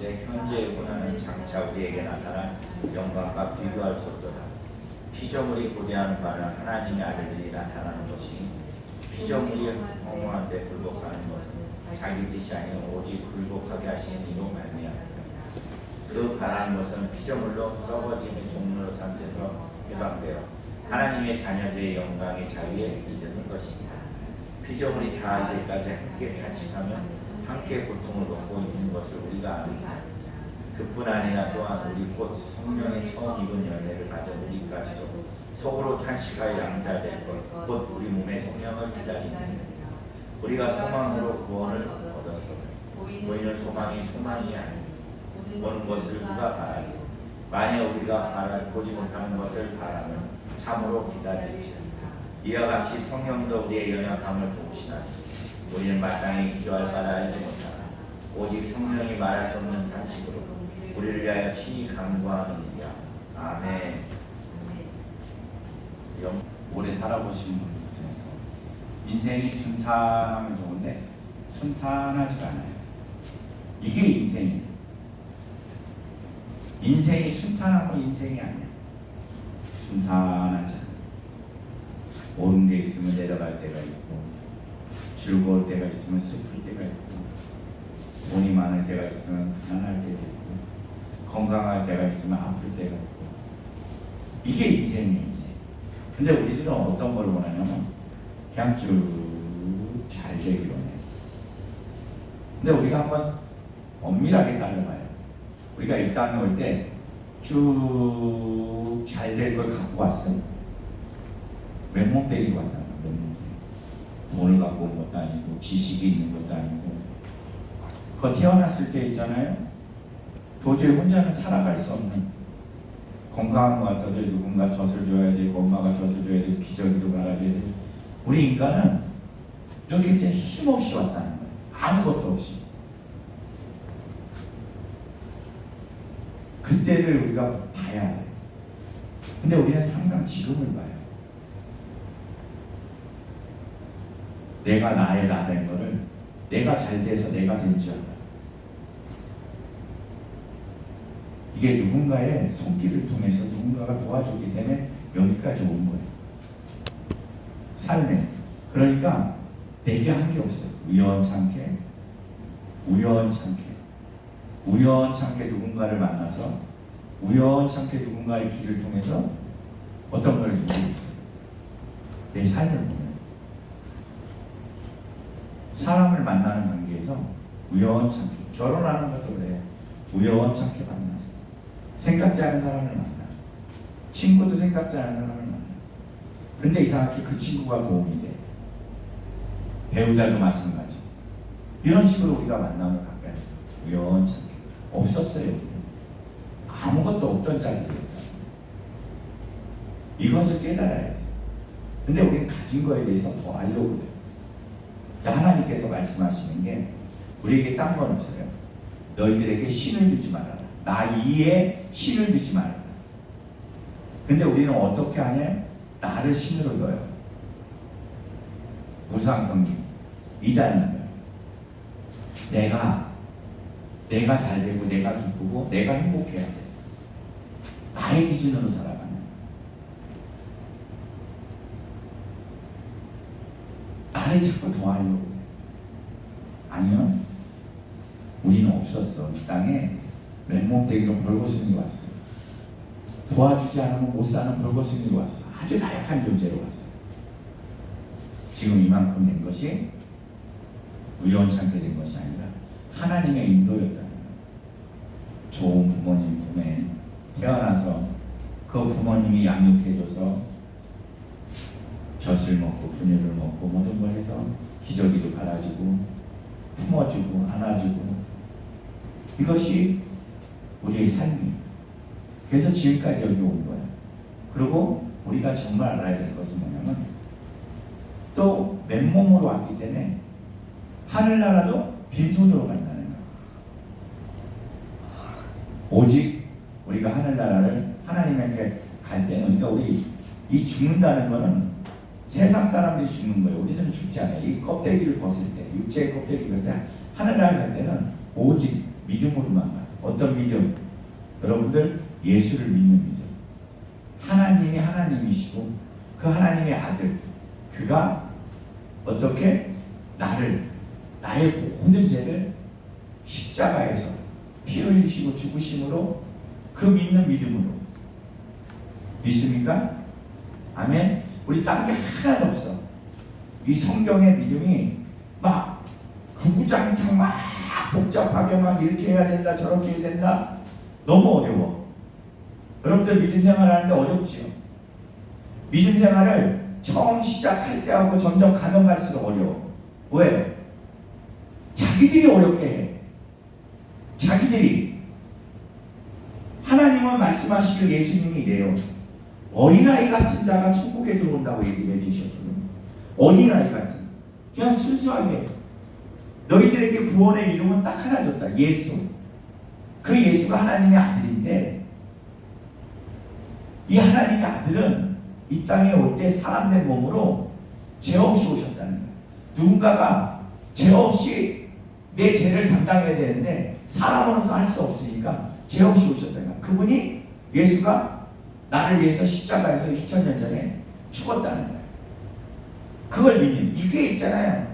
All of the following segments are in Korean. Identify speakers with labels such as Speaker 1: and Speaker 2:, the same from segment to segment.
Speaker 1: 가운데 현재의 고난은 장차 우리에게 나타난 영광과 비교할 수 없도다. 피조물이 고대하는 바는 하나님의 아들들이 나타나는 것이니 피조물이 허무한 데 굴복하는 것은 자기 뜻이 아닌 오직 굴복하게 하시는 이로 말미암다. 그 바라는 것은 피조물로 썩어지는 종로로 상태에서 해방되어 하나님의 자녀들의 영광의 자유에 이르는 것입니다. 피조물이 다하실 때까지 함께 탄식하며 함께 고통을 받고 있는 것을 우리가 압니다. 그뿐 아니라 또한 우리 곧 성령의 처음 입은 열매를 받은 우리까지도 속으로 탄식하여 양자될 것 곧 우리 몸의 성령을 기다리는 우리가 소망으로 구원을 얻었으므로 보이는 소망이 소망이 아니고 보는 것을 누가 바라리요. 만약 우리가 보지 못하는 것을 바라면 참으로 기다리지. 이와 같이 성령도 우리의 연약함을 도우시나니 우리는 마땅히 기도할 바라 알지 못하나 오직 성령이 말할 수 없는 탄식으로 우리를 위하여 친히 간구하는 이야. 아멘.
Speaker 2: 오래 살아보신 분들 인생이 순탄하면 좋은데 순탄하지 않아요. 이게 인생이에요. 인생이 순탄하면 인생이 아니야. 순탄하지 않아. 오른 데 있으면 내려갈 때가 있고 즐거울 때가 있으면 슬플 때가 있고 돈이 많을 때가 있으면 가난할 때가 있고 건강할 때가 있으면 아플 때가 있고 이게 인생이에요. 근데 우리들은 어떤 걸 원하냐면 그냥 쭉 잘 되기로 해. 근데 우리가 한번 엄밀하게 따져봐요. 우리가 이 땅에 올 때 쭉 잘 될 걸 갖고 왔어. 맨몸 때리고 왔다. 맨몸 때리고. 돈을 갖고 온 것도 아니고 지식이 있는 것도 아니고 그 태어났을 때 있잖아요. 도저히 혼자는 살아갈 수 없는 건강한 것 같아도 누군가 젖을 줘야 되고 엄마가 젖을 줘야 되고 기저귀도 갈아줘야 되고 우리 인간은 이렇게 이제 힘없이 왔다는 거예요. 아무것도 없이. 그때를 우리가 봐야 돼요. 근데 우리는 항상 지금을 봐요. 내가 나의 나 된 거를 내가 잘 돼서 내가 된 줄 알아. 이게 누군가의 손길을 통해서 누군가가 도와주기 때문에 여기까지 온 거예요. 삶에. 그러니까 내게 한 게 없어요. 우연찮게 누군가를 만나서 우연찮게 누군가의 길을 통해서 어떤 걸 이루고 있어요. 내 삶을 보면 사람을 만나는 관계에서 우연찮게 결혼하는 것도 그래요. 우연찮게 만났어. 생각지 않은 사람을 만나. 친구도 생각지 않은 사람을 만나. 그런데 이상하게 그 친구가 도움이 돼. 배우자도 마찬가지. 이런 식으로 우리가 만남을 가까이 우연찮게 없었어요. 아무것도 없던 자리였다. 이것을 깨달아야 돼. 근데 우리는 가진 거에 대해서 더 알려고 돼. 하나님께서 말씀하시는 게 우리에게 딴 건 없어요. 너희들에게 신을 주지 말아라. 나 이에 신을 주지 말아라. 근데 우리는 어떻게 하냐? 나를 신으로 둬요. 무상성님, 이단이에요. 내가 잘 되고 내가 기쁘고 내가 행복해야 돼. 나의 기준으로 살아가는. 나를 자꾸 도와주려고 해. 아니요. 우리는 없었어. 이 땅에 맨몸되기로 벌거숭이 왔어. 도와주지 않으면 못 사는 벌거숭이로 왔어. 아주 나약한 존재로 왔어. 지금 이만큼 된 것이 우연찮게 된 것이 아니라 하나님의 인도였다는 거예요. 좋은 부모님 품에 태어나서 그 부모님이 양육해줘서 젖을 먹고 분유를 먹고 모든 걸 해서 기저귀도 갈아주고 품어주고 안아주고 이것이 우리의 삶이에요. 그래서 지금까지 여기 온 거예요. 그리고 우리가 정말 알아야 될 것은 뭐냐면 또 맨몸으로 왔기 때문에 하늘나라도 빈손으로 간다는 거예요. 오직 우리가 하늘나라를 하나님께 갈 때는 그러니까 우리 이 죽는다는 거는 세상 사람들이 죽는 거예요. 우리들은 죽지 않아요. 이 껍데기를 벗을 때 육체의 껍데기를 벗을 때 하늘나라를 갈 때는 오직 믿음으로만 가요. 어떤 믿음? 여러분들 예수를 믿는 믿음. 하나님이 하나님이시고 그 하나님의 아들 그가 어떻게 나의 모든 죄를 십자가에서 피 흘리시고 죽으심으로 그 믿는 믿음으로 믿습니까? 아멘. 우리 딴 게 하나도 없어. 이 성경의 믿음이 막 구구장창 막 복잡하게 막 이렇게 해야 된다 저렇게 해야 된다 너무 어려워. 여러분들 믿음 생활하는데 어렵지요. 믿음 생활을 처음 시작할 때하고 점점 가면 갈수록 어려워. 왜? 자기들이 어렵게 해. 자기들이. 하나님은 말씀하시길 예수님이 이래요. 어린아이 같은 자가 천국에 들어온다고 얘기해 주셨거든요. 어린아이 같은. 그냥 순수하게. 너희들에게 구원의 이름은 딱 하나 줬다. 예수. 그 예수가 하나님의 아들인데 이 하나님의 아들은 이 땅에 올 때 사람 된 몸으로 죄 없이 오셨다는 거예요. 누군가가 죄 없이 내 죄를 담당해야 되는데 사람으로서 할 수 없으니까 죄 없이 오셨다는 거예요. 그분이 예수가 나를 위해서 십자가에서 2000년 전에 죽었다는 거예요. 그걸 믿는 이게 있잖아요.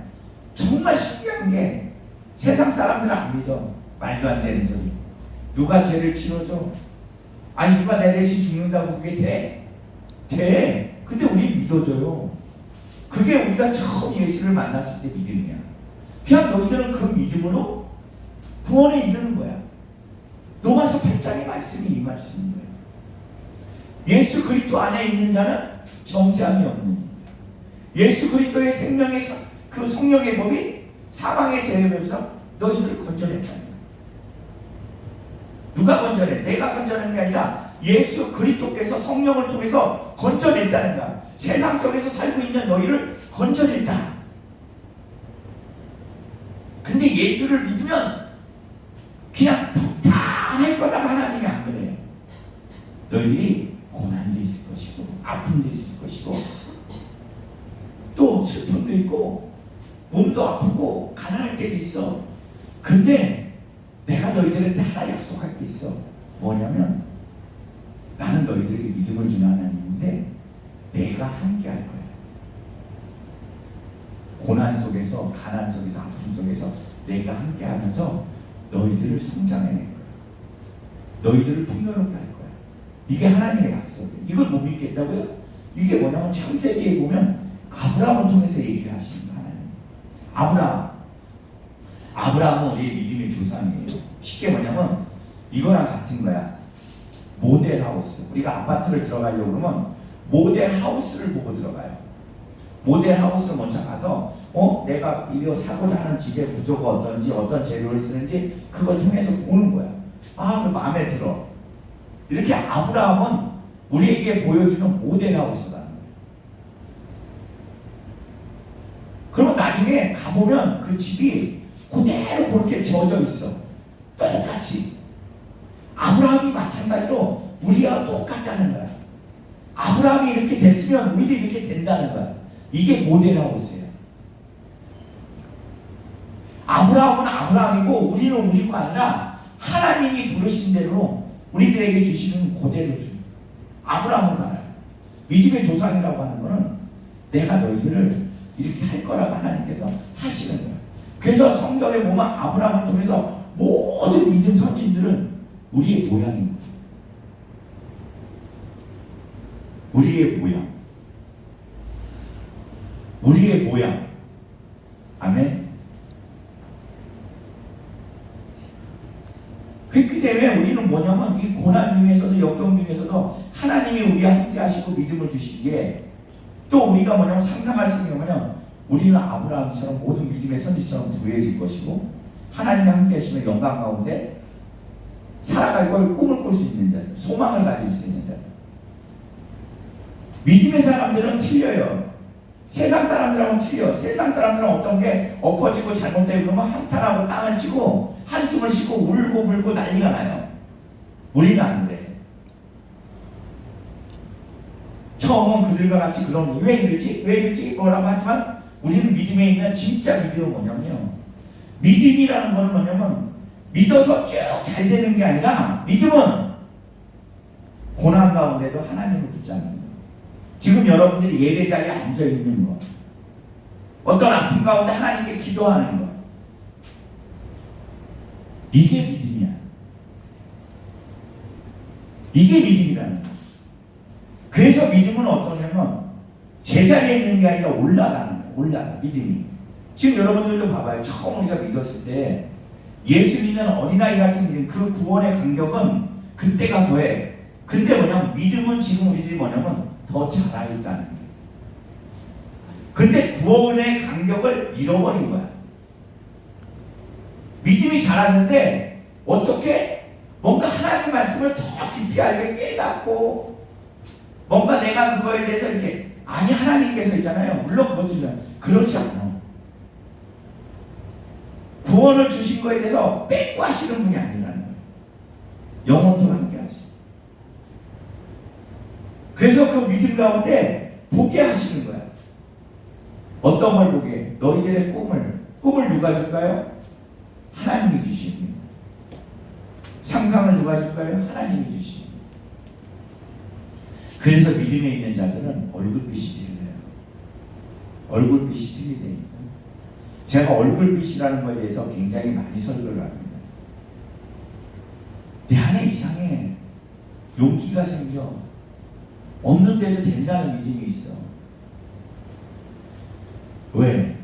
Speaker 2: 정말 신기한 게 세상 사람들은 안 믿어. 말도 안 되는 소리. 누가 죄를 치러줘? 아니 누가 내 대신 죽는다고 그게 돼? 돼. 근데 우리 믿어줘요. 그게 우리가 처음 예수를 만났을 때 믿음이야. 그냥 너희들은 그 믿음으로 구원에 이르는 거야. 로마서 8장의 말씀이 이 말씀인 거예요. 예수 그리스도 안에 있는 자는 정죄함이 없는. 예수 그리스도의 생명의 그 성령의 법이 사망의 죄에서 너희들을 건져냈다는 거야. 누가 건져내? 내가 건져낸 게 아니라 예수 그리스도께서 성령을 통해서 건져냈다는 거야. 세상 속에서 살고 있는 너희를 건져냈다. 근데 예수를 믿으면 그냥 평탄할 거다. 하나님이 안 그래요. 너희들이 고난도 있을 것이고 아픔도 있을 것이고 또 슬픔도 있고 몸도 아프고 가난할 때도 있어. 근데 내가 너희들한테 하나 약속할 게 있어. 뭐냐면 나는 너희들에게 믿음을 주는 하나님인데 내가 함께 할 거야. 고난 속에서 가난 속에서 아픔 속에서 내가 함께 하면서 너희들을 성장해낼 거야. 너희들을 풍요롭게 할 거야. 이게 하나님의 약속이에요. 이걸 못 믿겠다고요? 이게 뭐냐면 창세기에 보면 아브라함을 통해서 얘기를 하시는 거예요. 아브라함은 우리의 믿음의 조상이에요. 쉽게 뭐냐면 이거랑 같은 거야. 모델 하우스. 우리가 아파트를 들어가려고 그러면 모델 하우스를 보고 들어가요. 모델 하우스를 먼저 가서 내가 이거 사고자 하는 집의 구조가 어떤지 어떤 재료를 쓰는지 그걸 통해서 보는 거야. 그 마음에 들어. 이렇게 아브라함은 우리에게 보여주는 모델 하우스가. 그러면 나중에 가보면 그 집이 그대로 그렇게 지어져 있어. 똑같이. 아브라함이 마찬가지로 우리와 똑같다는 거야. 아브라함이 이렇게 됐으면 우리도 이렇게 된다는 거야. 이게 모델 하우스예요. 아브라함은 아브라함이고 우리는 우리가 아니라 하나님이 부르신 대로 우리들에게 주시는 그대로 주. 아브라함은 알아요. 믿음의 조상이라고 하는 거는 내가 너희들을 이렇게 할 거라고 하나님께서 하시는 거예요. 그래서 성경에 보면 아브라함을 통해서 모든 믿음 선진들은 우리의 모양인 거예요. 우리의 모양. 우리의 모양. 아멘. 그렇기 때문에 우리는 뭐냐면 이 고난 중에서도 역경 중에서도 하나님이 우리와 함께 하시고 믿음을 주시기에 또 우리가 뭐냐면 상상할 수 있는 게 뭐냐면 우리는 아브라함처럼 모든 믿음의 선지처럼 부여해질 것이고 하나님이 함께 하시면 영광 가운데 살아갈 걸 꿈을 꿀 수 있는 자, 소망을 가질 수 있는 자. 믿음의 사람들은 틀려요. 세상 사람들하고는 틀려. 세상 사람들은 어떤 게 엎어지고 잘못되고 그러면 한탄하고 땅을 치고 한숨을 쉬고 울고 불고 난리가 나요. 우리는 안 그래. 처음은 그들과 같이 그런 왜 이러지? 뭐라고 하지만 우리는 믿음에 있는 진짜 믿음은 뭐냐면요. 믿음이라는 건 뭐냐면 믿어서 쭉 잘 되는 게 아니라 믿음은 고난 가운데도 하나님을 붙잡는 거. 지금 여러분들이 예배 자리에 앉아 있는 거, 어떤 아픔 가운데 하나님께 기도하는 거, 이게 믿음이야. 이게 믿음이라는 거야. 그래서 믿음은 어떠냐면 제자리에 있는 게 아니라 올라가는 거야. 올라가. 믿음이. 지금 여러분들도 봐봐요. 처음 우리가 믿었을 때 예수 믿는 어린아이 같은 믿음, 그 구원의 간격은 그때가 더해. 근데 뭐냐면 믿음은 지금 우리들이 뭐냐면 더 자라있다는 거야. 근데 구원의 간격을 잃어버린 거야. 믿음이 자랐는데 어떻게 뭔가 하나님 말씀을 더 깊이 알게 깨닫고 뭔가 내가 그거에 대해서 이렇게 아니 하나님께서 있잖아요. 물론 그것도 좋아요. 그렇지 않아. 구원을 주신 거에 대해서 뺏고 하시는 분이 아니라는 거예요. 영원토록 함께 하시죠. 그래서 그 믿음 가운데 보게 하시는 거야. 어떤 걸 보게? 너희들의 꿈을 누가 줄까요? 하나님이 주십니다. 상상을 누가 줄까요? 하나님이 주십니다. 그래서 믿음에 있는 자들은 얼굴빛이 틀려요. 얼굴빛이 틀리다니까. 제가 얼굴빛이라는 것에 대해서 굉장히 많이 설교를 합니다. 내 안에 이상해. 용기가 생겨. 없는 데도 된다는 믿음이 있어. 왜?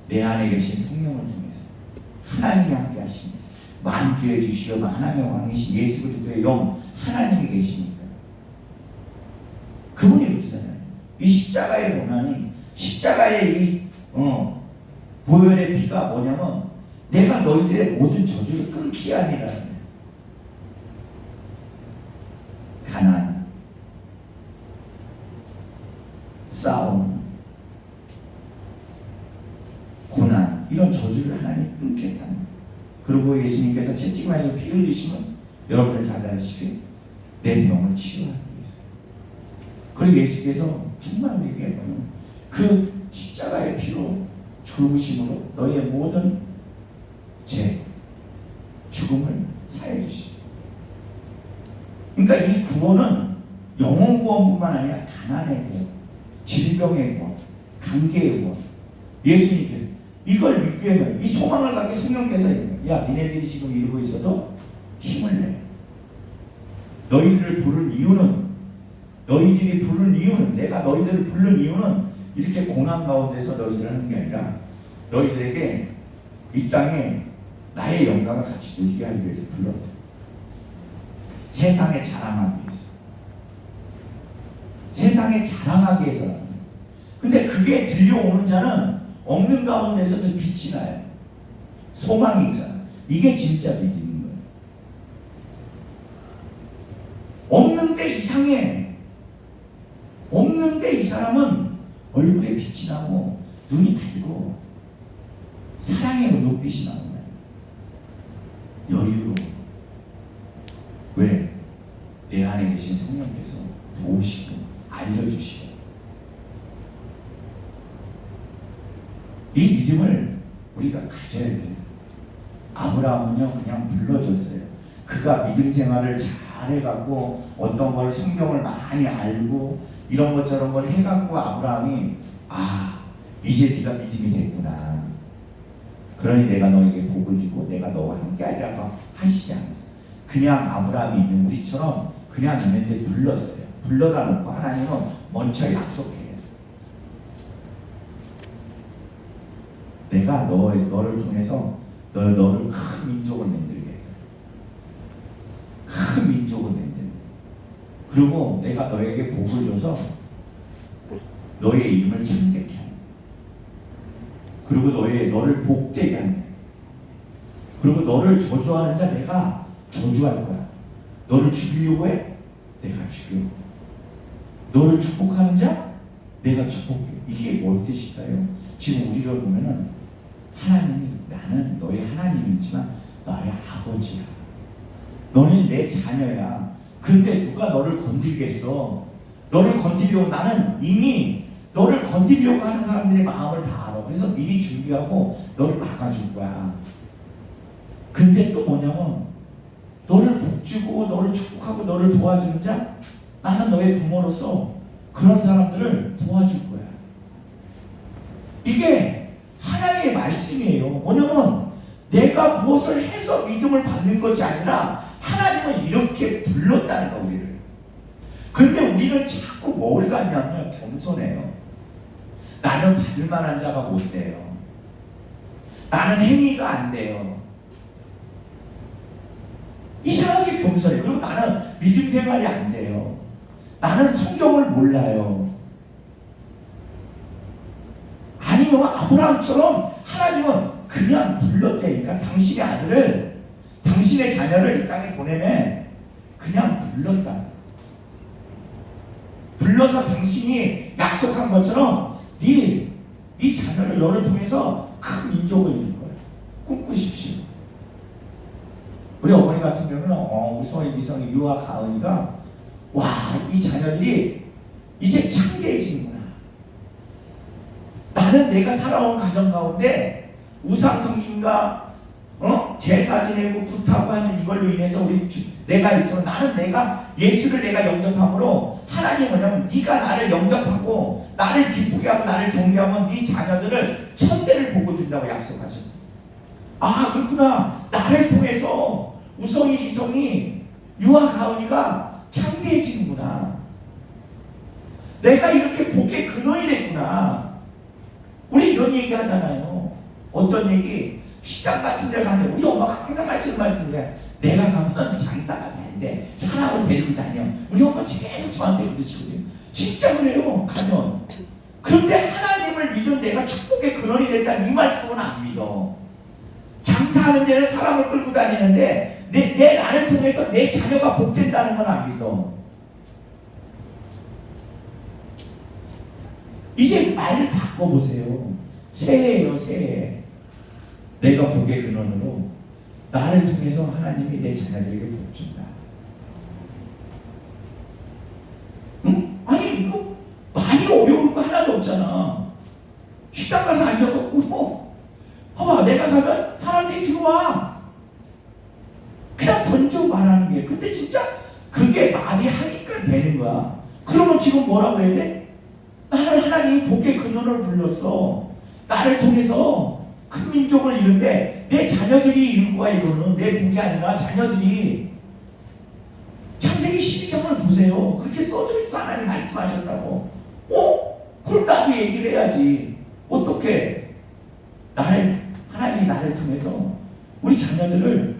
Speaker 2: 내 안에 계신 성령을 통해서 하나님이 함께 하십니다. 만주의 주시오 만왕의 왕이신 예수 그리스도의 영 하나님이 계시니까. 그분이 그러잖아요. 이 십자가의 고난이, 십자가의 이 보혈의 피가 뭐냐면 내가 너희들의 모든 저주를 끊기 아니라는 거예요. 가난, 싸움, 고난 이런 저주를 하나님 끊겠다는 거예요. 그리고 예수님께서 채찍만에서 피 흘리시면 여러분을 잘하시게 내 병을 치유하기 위해서. 그리고 예수께서 정말 우리에게 그 십자가의 피로 죽으심으로 너희의 모든 죄, 죽음을 사해 주시고. 그러니까 이 구원은 영혼 구원뿐만 아니라 가난의 구원, 질병의 구원, 관계의 구원. 예수님께서 이걸 믿기 위해서 이 소망을 갖게 성령께서 야 니네들이 지금 이러고 있어도 힘을 내. 너희들을 부른 이유는 내가 너희들을 부른 이유는 이렇게 고난 가운데서 너희들을 하는 게 아니라 너희들에게 이 땅에 나의 영광을 같이 누리게 하기 위해서 불렀다. 세상에 자랑하기 위해서. 세상에 자랑하기 위해서. 근데 그게 들려오는 자는 없는 가운데서 빛이 나요. 소망이 있잖아. 이게 진짜 믿음인 거예요. 없는데 이상해. 없는데 이 사람은 얼굴에 빛이 나고 눈이 밝고 사랑의 눈빛이 나온다. 여유로. 왜? 내 안에 계신 성령께서 도우시고 알려주시고. 이 믿음을 우리가 가져야 돼요. 아브라함은요 그냥 불러줬어요. 그가 믿음 생활을 잘 해갖고 어떤 걸 성경을 많이 알고 이런 것 저런 걸 해갖고 아브라함이 이제 네가 믿음이 됐구나. 그러니 내가 너에게 복을 주고 내가 너와 함께 하리라고 하시지 않았어요. 그냥 아브라함이 있는 우리처럼 그냥 있는데 불렀어요. 불러다 놓고 하나님은 먼저 약속해요. 내가 너를 통해서 너를 큰 민족을 만들게. 큰 민족을 만들게. 그리고 내가 너에게 복을 줘서 너의 이름을 창대케 하는. 그리고 너를 복되게 하는. 그리고 너를 저주하는 자 내가 저주할 거야. 너를 죽이려고 해? 내가 죽여. 너를 축복하는 자 내가 축복해. 이게 뭘 뜻일까요? 지금 우리를 보면은 하나님이 나는 너의 하나님이지만 너의 아버지야. 너는 내 자녀야. 근데 누가 너를 건드리겠어? 너를 건드리려고 나는 이미 너를 건드리려고 하는 사람들의 마음을 다 알아. 그래서 미리 준비하고 너를 막아줄 거야. 근데 또 뭐냐면 너를 복주고 너를 축복하고 너를 도와주는 자, 나는 너의 부모로서 그런 사람들을 도와줄 거야. 이게 하나님의 말씀이에요. 뭐냐면 내가 무엇을 해서 믿음을 받는 것이 아니라 하나님은 이렇게 불렀다는 거, 우리를. 근데 우리는 자꾸 뭘 갖냐면 겸손해요. 나는 받을 만한 자가 못 돼요. 나는 행위가 안 돼요. 이상하게 겸손해. 그리고 나는 믿음 생활이 안 돼요. 나는 성경을 몰라요. 아니요, 아브라함처럼 하나님은 그냥 불렀다니까. 당신의 아들을, 당신의 자녀를 이 땅에 보내면 그냥 불렀다. 불러서 당신이 약속한 것처럼 네 자녀를 너를 통해서 큰 민족을 이룰 거야. 꿈꾸십시오. 우리 어머니 같은 경우는 우성이, 미성이, 유아, 가은이가 와, 이 자녀들이 이제 창대해지는구나. 나는 내가 살아온 가정 가운데 우상 성김과 제사 지내고 굿하고 하는 이걸로 인해서 내가 있지만 나는 예수를 내가 영접함으로 하나님 뭐냐면 네가 나를 영접하고 나를 기쁘게 하고 나를 경배하면 네 자녀들을 천대를 복을 준다고 약속하셨다. 아, 그렇구나. 나를 통해서 우성이, 지성이, 유아, 가은이가 창대해지는구나. 내가 이렇게 복의 근원이 됐구나. 우리 이런 얘기 하잖아요. 어떤 얘기? 식당 같은 데를 가는데 우리 엄마가 항상 하시는 말씀인데 내가 가면 장사가 되는데 사람을 데리고 다녀. 우리 엄마 계속 저한테 그러시거든요. 진짜 그래요. 가면. 그런데 하나님을 믿은 내가 축복의 근원이 됐다는 이 말씀은 안 믿어. 장사하는 데는 사람을 끌고 다니는데 내 나를 통해서 내 자녀가 복된다는 건 안 믿어. 이제 말을 바꿔보세요. 새해예요, 새해. 내가 복의 근원으로 나를 통해서 하나님이 내 자녀들에게 복 준다. 응? 아니 이거 많이 어려울 거 하나도 없잖아. 식당 가서 앉아갖고 봐봐, 내가 가면 사람들이 들어와. 그냥 던져 말하는 게. 근데 진짜 그게 말이 하니까 되는 거야. 그러면 지금 뭐라고 해야 돼? 나는 하나님이 복의 근원을 불렀어. 나를 통해서 큰 민족을 이루는데 내 자녀들이 이룰 거야. 이거는 내 복이 아니라 자녀들이. 창세기 12장을 보세요. 그렇게 써져 있어. 하나님 말씀하셨다고. 그럼 나도 얘기를 해야지. 어떻게? 하나님이 나를 통해서 우리 자녀들을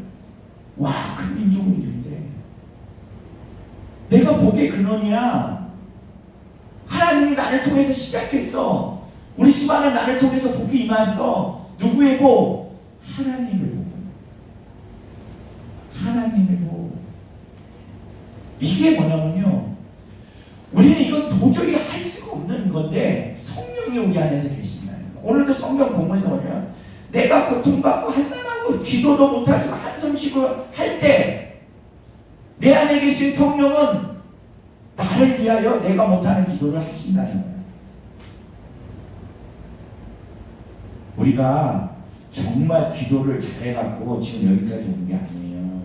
Speaker 2: 큰 민족을 이룬대. 내가 복의 근원이야. 하나님이 나를 통해서 시작했어. 우리 집안에 나를 통해서 복이 임했어. 누구의 복? 하나님의 복. 하나님의 복. 이게 뭐냐면요, 우리는 이건 도저히 할 수가 없는 건데 성령이 우리 안에서 계신다는 거. 오늘도 성경 본문에서 보면 내가 고통받고 한탄하고 기도도 못하지만 한숨 쉬고 할 때 내 안에 계신 성령은 나를 위하여 내가 못하는 기도를 하신다는 거예요. 우리가 정말 기도를 잘해갖고 지금 여기까지 온 게 아니에요.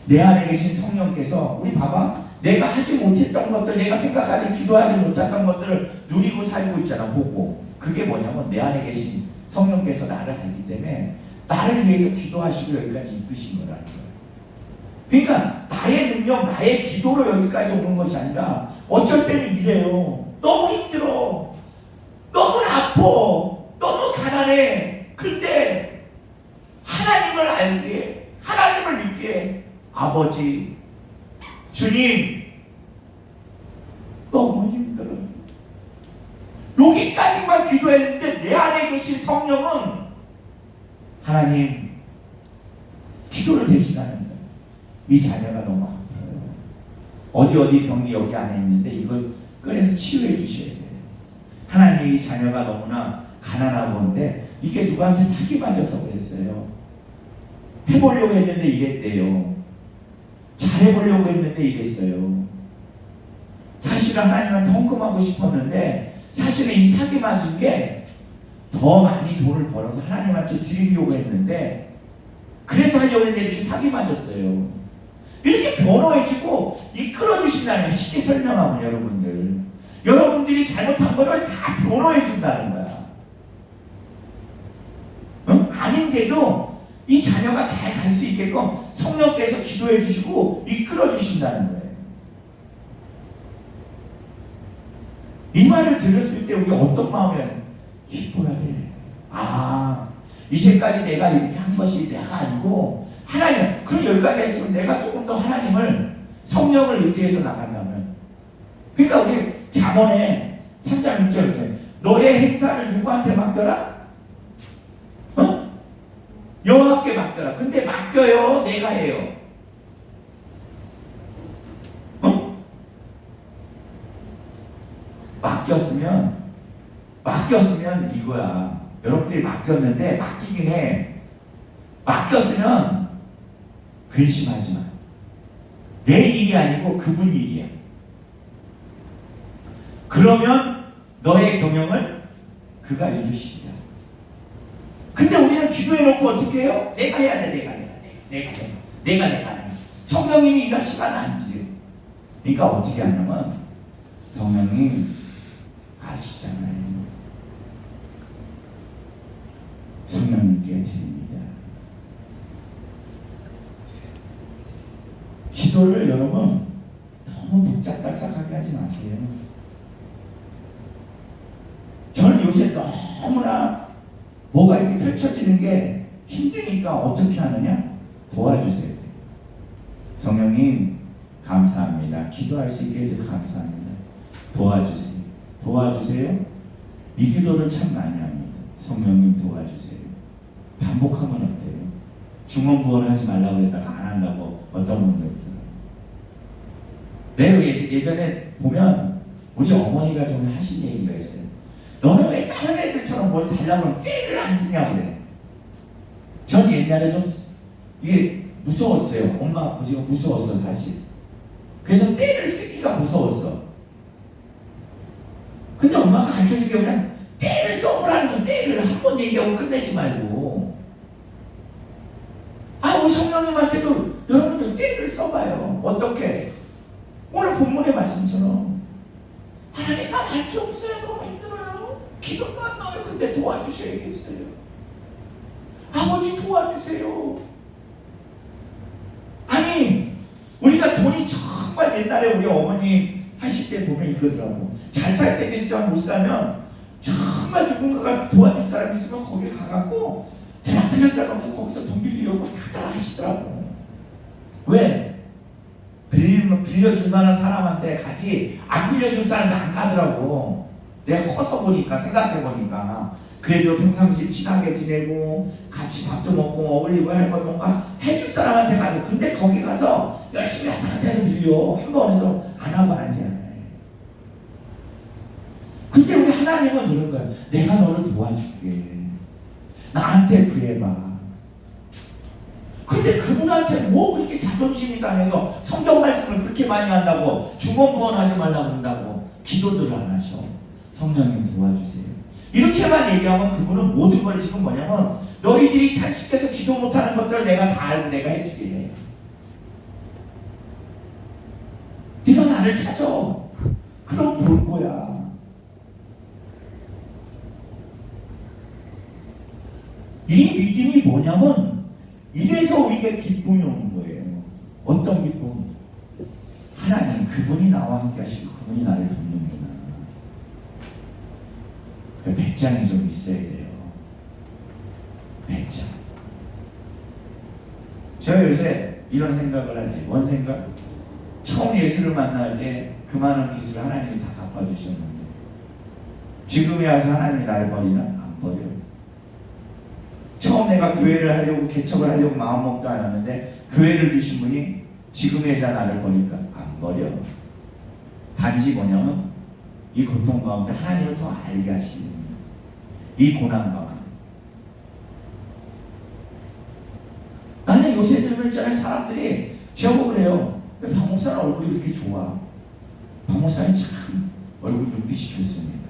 Speaker 2: 내 안에 계신 성령께서, 우리 봐봐, 내가 하지 못했던 것들, 내가 생각하지 기도하지 못했던 것들을 누리고 살고 있잖아. 보고. 그게 뭐냐면 내 안에 계신 성령께서 나를 알기 때문에 나를 위해서 기도하시고 여기까지 이끄신 거라는 거예요. 그러니까 나의 능력, 나의 기도로 여기까지 오는 것이 아니라 어쩔 때는 이래요. 너무 힘들어. 너무 아파. 너무 가난해. 근데 하나님을 알기에, 하나님을 믿기에, 아버지, 주님, 너무 힘들어. 여기까지만 기도했는데 내 안에 계신 성령은 하나님, 기도를 대신하는 거예요. 이 자녀가 너무 아파요. 어디 병이 여기 안에 있는데 이걸 꺼내서 치유해 주셔야 돼요. 하나님, 이 자녀가 너무나 가난하고 한데 이게 누구한테 사기 맞아서 그랬어요. 해보려고 했는데 이랬대요. 잘해보려고 했는데 이랬어요. 사실은 하나님한테 헌금하고 싶었는데 사실은 이 사기 맞은 게 더 많이 돈을 벌어서 하나님한테 드리려고 했는데 그래서 하려고 했는데 이렇게 사기 맞았어요. 이렇게 변호해주고 이끌어주신다는, 쉽게 설명하면 여러분들이 잘못한 거를 다 변호해준다는 거야. 응? 아닌데도 이 자녀가 잘 갈 수 있게끔 성령께서 기도해 주시고 이끌어 주신다는 거예요. 이 말을 들었을 때 우리가 어떤 마음이야? 기뻐야 돼. 아, 이제까지 내가 이렇게 한 것이 내가 아니고 하나님, 그럼 여기까지 했으면 내가 조금 더 하나님을, 성령을 의지해서 나간다면, 그러니까 우리 잠언에 3장 6절에 너의 행사를 누구한테 맡겨라? 어? 여호와께 맡겨라. 근데 맡겨요? 내가 해요? 어? 맡겼으면 이거야. 여러분들이 맡겼는데 맡기긴 해. 맡겼으면 근심하지 마. 내 일이 아니고 그분 일이야. 그러면 너의 경영을 그가 이루시리라. 근데 우리는 기도해놓고 어떻게 해요? 내가 해야 돼. 내가. 성령님이 일할 시간은 안 주세요. 그러니까 어떻게 하냐면 성령님 아시잖아요. 성령님께 드립니다. 기도를 여러분 너무 복잡하게 하지 마세요. 저는 요새 너무나 뭐가 이렇게 펼쳐지는 게 힘드니까 어떻게 하느냐? 도와주세요. 성령님 감사합니다. 기도할 수 있게 해주셔서 감사합니다. 도와주세요. 이 기도를 참 많이 합니다. 성령님 도와주세요. 반복하면 어때요? 중언부언 하지 말라고 했다가 안 한다고 어떤 분들 있잖아요. 내가 예전에 보면 우리 어머니가 좀 하신 얘기가 있어요. 너는 왜 다른 애들처럼 뭘 달라고 하면 떼를 안 쓰냐고 그래. 전 옛날에 좀 이게 무서웠어요. 엄마 아버지가 무서웠어 사실. 그래서 떼를 쓰기가 무서웠어. 근데 엄마가 가르쳐준 게 그냥 떼를 써보라는 거, 떼를 한 번 얘기하고 끝내지 말고. 우리 성령님한테도 여러분들 떼를 써봐요. 어떻게? 오늘 본문의 말씀처럼 하나님 난 할 게 없어요. 너무 힘들어요. 기도도 안 나와요. 근데 도와주셔야겠어요. 아버지 도와주세요. 아니 우리가 돈이 정말 옛날에 우리 어머니 하실 때 보면 이거더라고. 잘 살 때 진짜 못 살면 정말 누군가가 도와줄 사람이 있으면 거기 가갖고 드락드락 놓고 거기서 돈 빌리려고 다 하시더라고. 왜? 빌려줄 만한 사람한테 가지 안 빌려줄 사람한테 안 가더라고. 내가 커서 보니까, 생각해 보니까 그래도 평상시 친하게 지내고 같이 밥도 먹고 어울리고 할 거 뭔가 해줄 사람한테 가서, 근데 거기 가서 열심히 한테서 빌려 한 번에서 안 하고 아니야. 근데 우리 하나님은 이런 거야. 내가 너를 도와줄게. 나한테 구해봐. 근데 그분한테 뭐 그렇게 자존심이 상해서 성경 말씀을 그렇게 많이 한다고 중언부언하지 말라고 한다고 기도들을 안 하셔. 성령님 도와주세요. 이렇게만 얘기하면 그분은 모든 걸 지금 뭐냐면 너희들이 탄식해서 기도 못하는 것들을 내가 다 알고 내가 해주게 해. 네가 나를 찾아. 그럼 볼 거야. 이 믿음이 뭐냐면 이래서 우리가 기쁨이 오는 거예요. 어떤 기쁨? 하나님 그분이 나와 함께 하시고 그분이 나를 돕는구나. 배짱이 좀 있어야 돼요. 배짱. 제가 요새 이런 생각을 하지. 뭔 생각? 처음 예수를 만날 때 그 많은 빚을 하나님이 다 갚아주셨는데 지금에 와서 하나님이 나를 버리나? 안 버려. 처음 내가 교회를 하려고 개척을 하려고 마음먹도 않았는데 교회를 주신 분이 지금에서 나를 버릴까? 안 버려. 단지 뭐냐면 이 고통 가운데 하나님을 더 알게 하시는 이 고난 가운데. 나는 요새 들으면 있잖아요. 사람들이 저보고 그래요. 박 목사는 얼굴이 이렇게 좋아. 박 목사는 참 얼굴 눈빛이 좋습니다.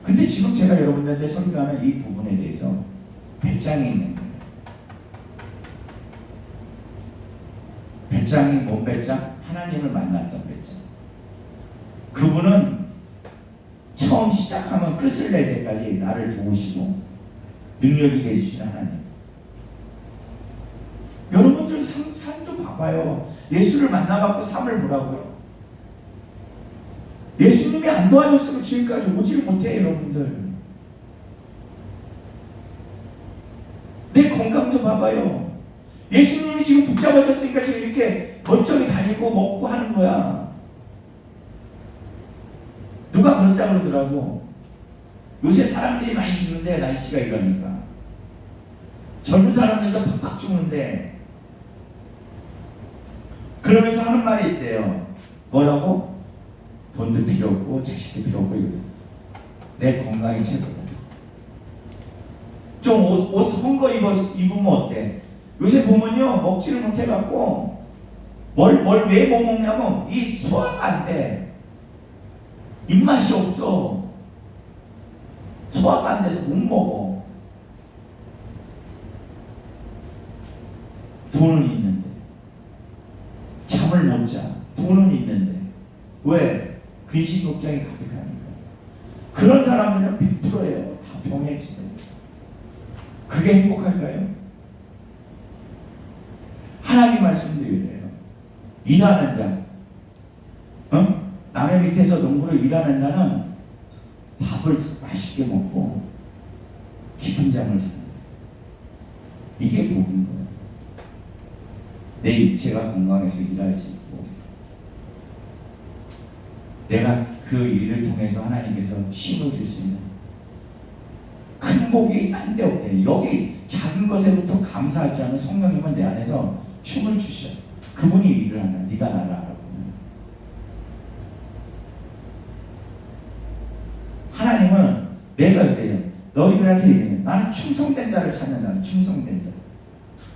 Speaker 2: 근데 지금 제가 여러분들한테 설교하는 이 부분에 대해서 배짱이 있는 거. 배짱이 뭔 배짱? 하나님을 만났던 배짱. 그분은 처음 시작하면 끝을 낼 때까지 나를 도우시고 능력이 되주시는 하나님. 여러분들 삶도 봐봐요. 예수를 만나갖고 삶을 보라고요. 예수님이 안 도와줬으면 지금까지 오지를 못해요. 여러분들 내 건강 좀 봐봐요. 예수님이 지금 붙잡아줬으니까 지금 이렇게 멀쩡히 다니고 먹고 하는 거야. 누가 그런다 그러더라고. 요새 사람들이 많이 죽는데 날씨가 이러니까. 젊은 사람들도 팍팍 죽는데. 그러면서 하는 말이 있대요. 뭐라고? 돈도 필요 없고 자식도 필요 없고 이거. 내 건강이 최고다. 좀 옷 헌 거 입으면 어때? 요새 보면요 먹지를 못해갖고 왜 못 먹냐면 이 소화가 안 돼. 입맛이 없어. 소화가 안 돼서 못 먹어. 돈은 있는데 잠을 못 자. 돈은 있는데 왜? 근심 걱정이 가득하니까. 그런 사람들은 100%예요. 다 병에 지는. 그게 행복할까요? 하나님 말씀도 이래요. 일하는 자, 남의 밑에서 농부를 일하는 자는 밥을 맛있게 먹고 깊은 잠을 자는 거예요. 이게 복인 거예요. 내 육체가 건강해서 일할 수 있고 내가 그 일을 통해서 하나님께서 쉼을 줄 수 있는 큰 복이 딴 데 없대요. 여기 작은 것에부터 감사할 줄 아는 성령님은 내 안에서 춤을 주셔. 그분이 일을 한다. 네가 나를 알아보면. 하나님은 내가 그래요. 너희들한테 얘기해요. 나는 충성된 자를 찾는다. 충성된 자.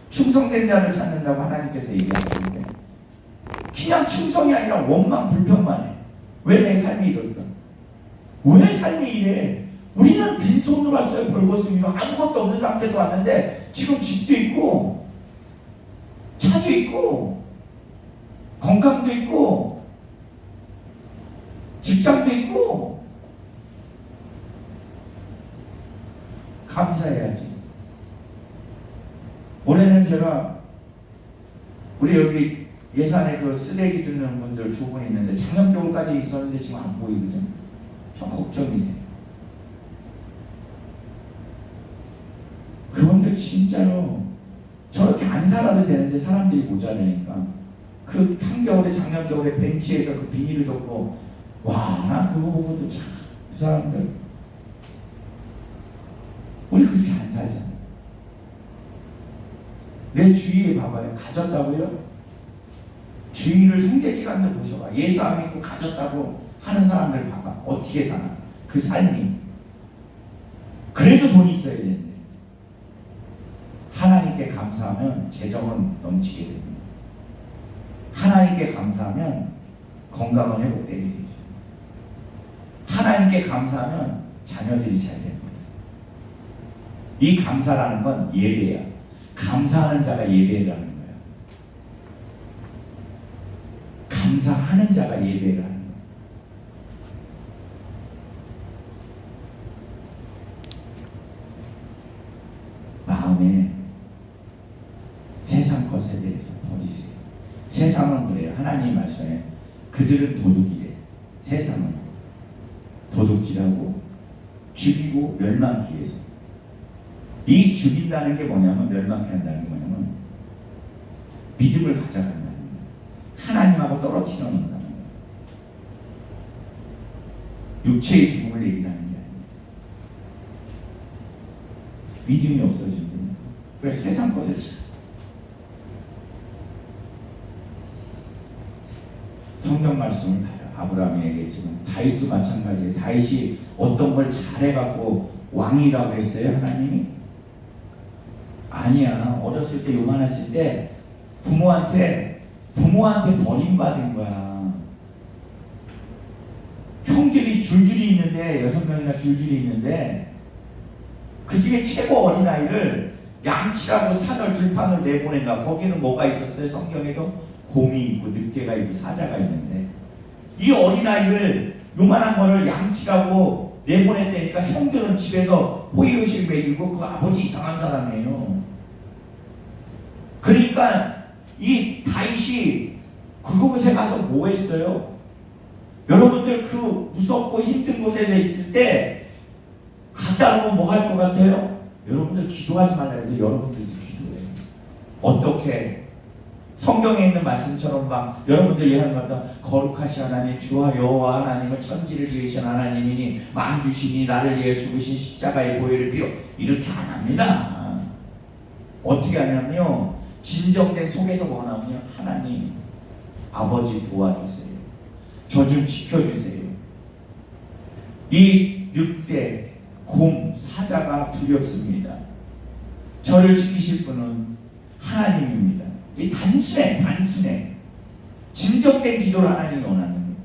Speaker 2: 충성된 자를 찾는다고 하나님께서 얘기하시는데 그냥 충성이 아니라 원망 불평만 해. 왜 내 삶이 이럴까? 왜 삶이 이래? 우리는 빈손으로 왔어요. 벌거숭이로 아무것도 없는 상태에서 왔는데 지금 집도 있고 차도 있고 건강도 있고 직장도 있고 감사해야지. 올해는 제가 우리 여기 예산에 그 쓰레기 주는 분들 두 분 있는데 작년 겨울까지 있었는데 지금 안 보이거든. 좀 걱정이 돼. 그분들 진짜로 저렇게 안 살아도 되는데 사람들이 모자라니까 그 한겨울에 작년 겨울에 벤치에서 그 비닐을 덮고 와, 나 그거 보고도 참 그 사람들 우리 그렇게 안 살잖아. 내 주위에 봐봐요. 가졌다고요? 주위를 형제지간들 보셔봐. 예수 안 믿고 가졌다고 하는 사람들 봐봐. 어떻게 사나? 그 삶이. 그래도 돈이 있어야 되는데 하나님께 감사하면 재정은 넘치게 됩니다. 하나님께 감사하면 건강은 회복되게 되죠. 하나님께 감사하면 자녀들이 잘 됩니다. 이 감사라는 건 예배야. 감사하는 자가 예배라는 거야. 감사하는 자가 예배를 하는 거야. 마음에 세상 것에 대해서 버리세요. 세상은 그래요. 하나님 말씀에 그들은 도둑이래. 세상은 도둑질하고 죽이고 멸망하기 위해서. 이 죽인다는 게 뭐냐면 멸망케 한다는 게 뭐냐면 믿음을 가져간다는 거예요. 하나님하고 떨어뜨려 놓는다는 거예요. 육체의 죽음을 얘기하는 게 아니에요. 믿음이 없어지는 거예요. 그래서 세상 것을 성경 말씀을 봐요. 아브라함이 얘기했지만 다윗도 마찬가지예요. 다윗이 어떤 걸 잘해갖고 왕이라고 했어요. 하나님이? 아니야. 어렸을 때 요만했을 때 부모한테 버림받은 거야. 형들이 줄줄이 있는데 6명이나 줄줄이 있는데 그 중에 최고 어린아이를 양치라고 산을 들판을 내보낸다. 거기는 뭐가 있었어요? 성경에도 곰이 있고 늑대가 있고 사자가 있는데 이 어린아이를 요만한 거를 양치라고 내보냈다니까 형들은 집에서 호의호식 먹이고 그 아버지 이상한 사람이에요. 그러니까 이 다윗이 그곳에 가서 뭐 했어요? 여러분들 그 무섭고 힘든 곳에 있을 때 갔다 오면 뭐 할 것 같아요? 여러분들 기도하지 말라 해도 여러분들도 기도해요. 어떻게? 성경에 있는 말씀처럼 막 여러분들 예언마다 거룩하신 하나님 주와 여호와 하나님은 천지를 지으신 하나님이니 만주시니 나를 위해 죽으신 십자가의 보혈을 빌어 이렇게 안 합니다. 어떻게 하냐면요, 진정된 속에서 뭐 하냐면요, 하나님 아버지 도와주세요. 저 좀 지켜주세요. 이 늑대, 곰, 사자가 두렵습니다. 저를 지키실 분은 하나님입니다. 이 단순해. 진정된 기도를 하나님이 원하는 거예요.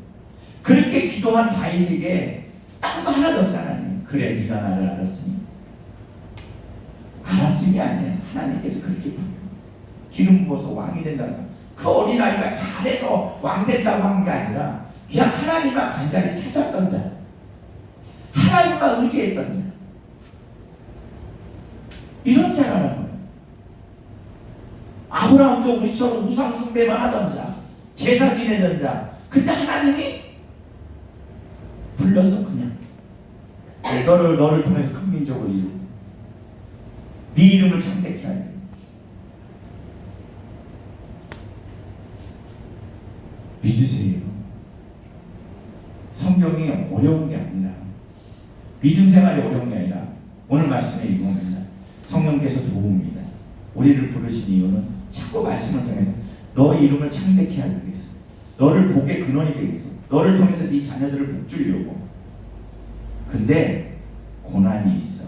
Speaker 2: 그렇게 기도한 다윗에게 딴 거 하나도 없어. 하나님, 그래 네가 나를 알았으니. 알았음이 아니에요. 하나님께서 그렇게 기름 부어서 왕이 된다는 거예요. 그 어린아이가 잘해서 왕 됐다고 한 게 아니라 그냥 하나님만 간절히 찾았던 자, 하나님만 의지했던 자, 이런 자라는 거예요. 아브라함도 우리처럼 우상 숭배만 하던 자, 제사 지내던 자, 근데 하나님이 불러서 그냥 너를 통해서 큰 민족을 이루고 네 이름을 창대케 하리. 믿으세요. 성경이 어려운 게 아니라, 믿음 생활이 어려운 게 아니라 오늘 말씀에 이겁니다. 성령께서 도움입니다. 우리를 부르신 이유는 자꾸 말씀을 통해서 너의 이름을 창대케 하기 위해서, 너를 복의 근원이 되기 위해서, 너를 통해서 네 자녀들을 복주려고. 근데 고난이 있어.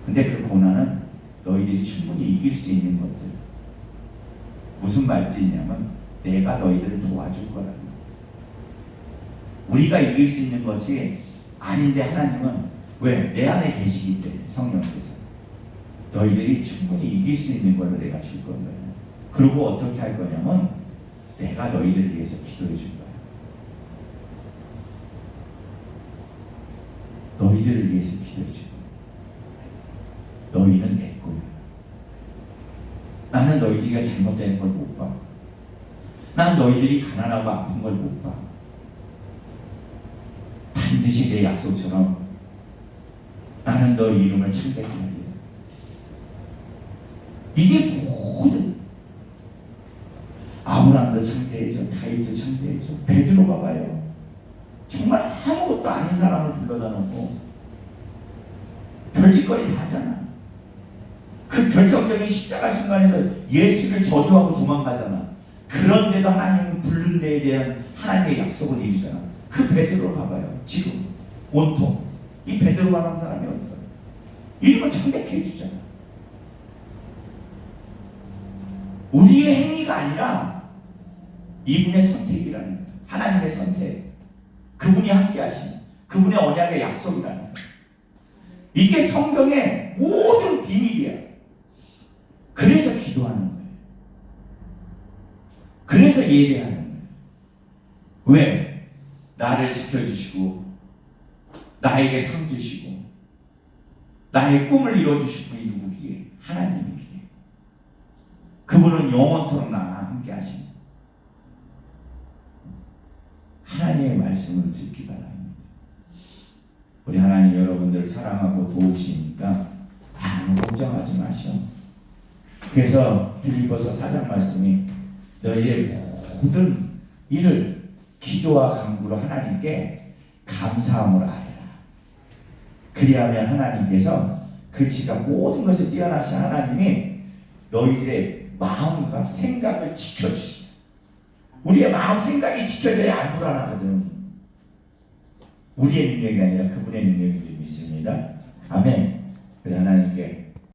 Speaker 2: 근데 그 고난은 너희들이 충분히 이길 수 있는 것들. 무슨 말들이냐면 내가 너희들을 도와줄 거라는 거야. 우리가 이길 수 있는 것이 아닌데 하나님은 왜? 내 안에 계시기 때문에 성령께서 너희들이 충분히 이길 수 있는 걸 내가 줄 거야. 그리고 어떻게 할 거냐면 내가 너희들을 위해서 기도해 줄 거야. 너희들을 위해서 기도해 줄 거야. 너희는 내 거야. 나는 너희들이 잘못되는 걸 못 봐. 난 너희들이 가난하고 아픈 걸 못 봐. 반드시 내 약속처럼 나는 너 이름을 창대케 하리라. 이게 모든 아브라함도 창대해져, 다윗도 창대해져, 베드로 봐봐요. 정말 아무것도 아닌 사람을 불러다 놓고 별짓거리 다 하잖아. 그 결정적인 십자가 순간에서 예수를 저주하고 도망가잖아. 그런데도 하나님은 부른 데에 대한 하나님의 약속을 이루잖아. 그 베드로 봐봐요. 지금 온통 이 베드로라는 사람이 어떤 이름을 창대케 해주잖아. 우리의 행위가 아니라 이분의 선택이라는 거예요. 하나님의 선택, 그분이 함께 하신 그분의 언약의 약속이라는 거예요. 이게 성경의 모든 비밀이야. 그래서 기도하는 거예요. 그래서 예배하는 거예요. 왜? 나를 지켜주시고 나에게 상 주시고 나의 꿈을 이뤄주시고 이 누구기에? 하나님이기에. 그분은 영원토록 나와 함께 하십니다. 하나님의 말씀을 듣기 바랍니다. 우리 하나님 여러분들 사랑하고 도우시니까 아무 걱정하지 마시오. 그래서 빌립보서 4장 말씀이 너희의 모든 일을 기도와 간구로 하나님께 감사함으로 하리라. 그리하면 하나님께서 그 지가 모든 것을 뛰어나신 하나님이 너희들의 마음과 생각을 지켜주시다. 우리의 마음 생각이 지켜져야 안 불안하거든. 우리의 능력이 아니라 그분의 능력을 믿습니다. 아멘. 그래 하나님께